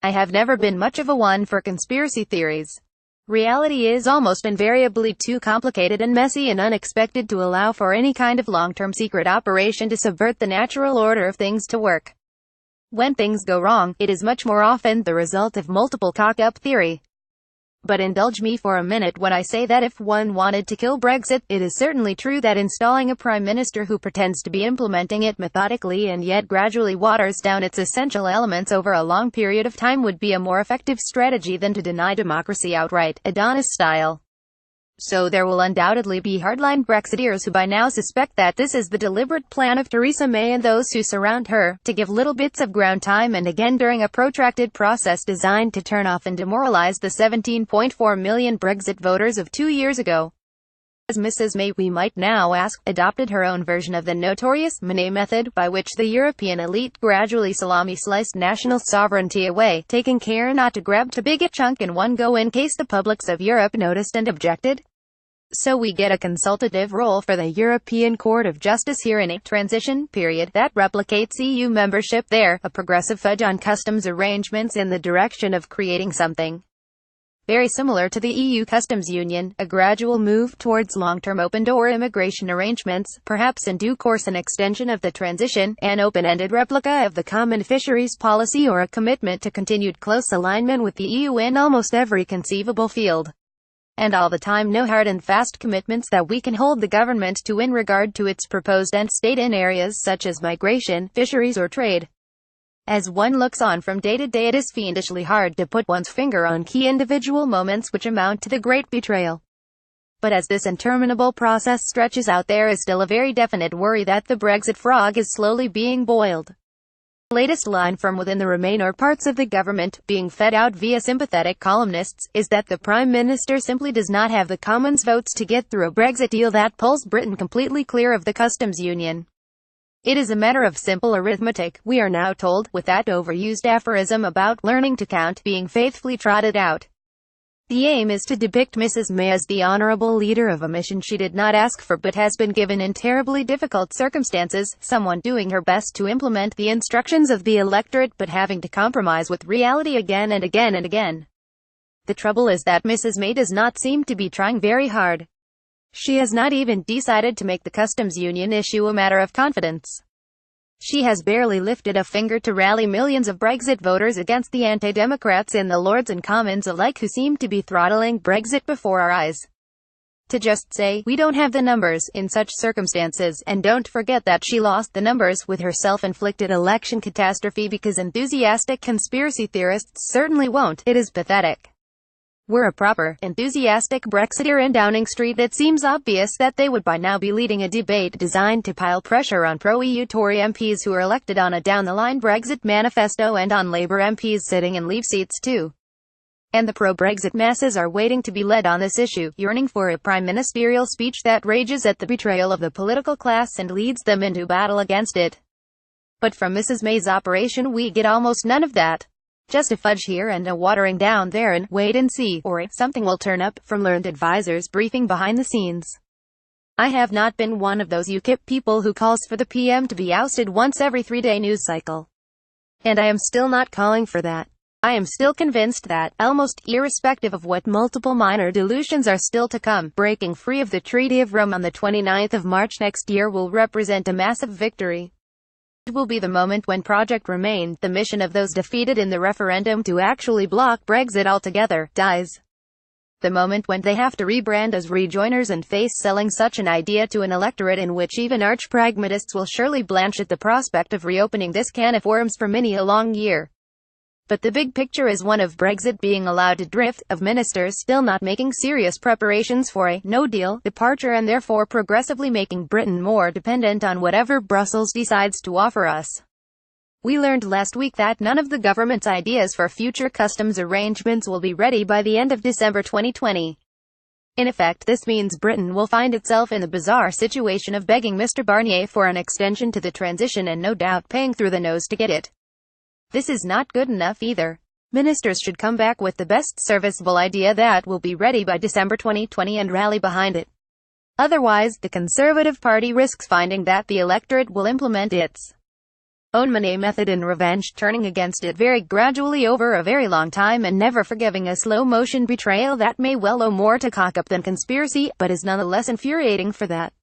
I have never been much of a one for conspiracy theories. Reality is almost invariably too complicated and messy and unexpected to allow for any kind of long-term secret operation to subvert the natural order of things to work. When things go wrong, it is much more often the result of multiple cock-up theory. But indulge me for a minute when I say that if one wanted to kill Brexit, it is certainly true that installing a prime minister who pretends to be implementing it methodically and yet gradually waters down its essential elements over a long period of time would be a more effective strategy than to deny democracy outright, Adonis style. So there will undoubtedly be hardline Brexiteers who by now suspect that this is the deliberate plan of Theresa May and those who surround her, to give little bits of ground time and again during a protracted process designed to turn off and demoralize the 17.4 million Brexit voters of 2 years ago. As Mrs. May, we might now ask, adopted her own version of the notorious Manet method, by which the European elite gradually salami-sliced national sovereignty away, taking care not to grab too big a chunk in one go in case the publics of Europe noticed and objected. So we get a consultative role for the European Court of Justice here in a transition period that replicates EU membership there, a progressive fudge on customs arrangements in the direction of creating something very similar to the EU customs union, a gradual move towards long-term open-door immigration arrangements, perhaps in due course an extension of the transition, an open-ended replica of the common fisheries policy, or a commitment to continued close alignment with the EU in almost every conceivable field. And all the time no hard and fast commitments that we can hold the government to in regard to its proposed end state in areas such as migration, fisheries or trade. As one looks on from day to day, it is fiendishly hard to put one's finger on key individual moments which amount to the great betrayal. But as this interminable process stretches out, there is still a very definite worry that the Brexit frog is slowly being boiled. The latest line from within the Remain or parts of the government, being fed out via sympathetic columnists, is that the Prime Minister simply does not have the Commons votes to get through a Brexit deal that pulls Britain completely clear of the customs union. It is a matter of simple arithmetic, we are now told, with that overused aphorism about learning to count being faithfully trotted out. The aim is to depict Mrs. May as the honourable leader of a mission she did not ask for but has been given in terribly difficult circumstances, someone doing her best to implement the instructions of the electorate but having to compromise with reality again and again and again. The trouble is that Mrs. May does not seem to be trying very hard. She has not even decided to make the customs union issue a matter of confidence. She has barely lifted a finger to rally millions of Brexit voters against the anti-democrats in the Lords and Commons alike who seem to be throttling Brexit before our eyes. To just say, we don't have the numbers, in such circumstances, and don't forget that she lost the numbers with her self-inflicted election catastrophe because enthusiastic conspiracy theorists certainly won't, it is pathetic. Were a proper, enthusiastic Brexiteer in Downing Street, it seems obvious that they would by now be leading a debate designed to pile pressure on pro-EU Tory MPs who are elected on a down-the-line Brexit manifesto and on Labour MPs sitting in Leave seats too. And the pro-Brexit masses are waiting to be led on this issue, yearning for a prime ministerial speech that rages at the betrayal of the political class and leads them into battle against it. But from Mrs. May's operation we get almost none of that. Just a fudge here and a watering down there and wait and see, or something will turn up, from learned advisors briefing behind the scenes. I have not been one of those UKIP people who calls for the PM to be ousted once every 3-day news cycle. And I am still not calling for that. I am still convinced that, almost irrespective of what multiple minor dilutions are still to come, breaking free of the Treaty of Rome on the 29th of March next year will represent a massive victory. It will be the moment when Project Remain, the mission of those defeated in the referendum to actually block Brexit altogether, dies. The moment when they have to rebrand as rejoiners and face selling such an idea to an electorate in which even arch-pragmatists will surely blanch at the prospect of reopening this can of worms for many a long year. But the big picture is one of Brexit being allowed to drift, of ministers still not making serious preparations for a no-deal departure and therefore progressively making Britain more dependent on whatever Brussels decides to offer us. We learned last week that none of the government's ideas for future customs arrangements will be ready by the end of December 2020. In effect, this means Britain will find itself in the bizarre situation of begging Mr. Barnier for an extension to the transition and no doubt paying through the nose to get it. This is not good enough either. Ministers should come back with the best serviceable idea that will be ready by December 2020 and rally behind it. Otherwise, the Conservative Party risks finding that the electorate will implement its own money method in revenge, turning against it very gradually over a very long time and never forgiving a slow-motion betrayal that may well owe more to cock-up than conspiracy, but is nonetheless infuriating for that.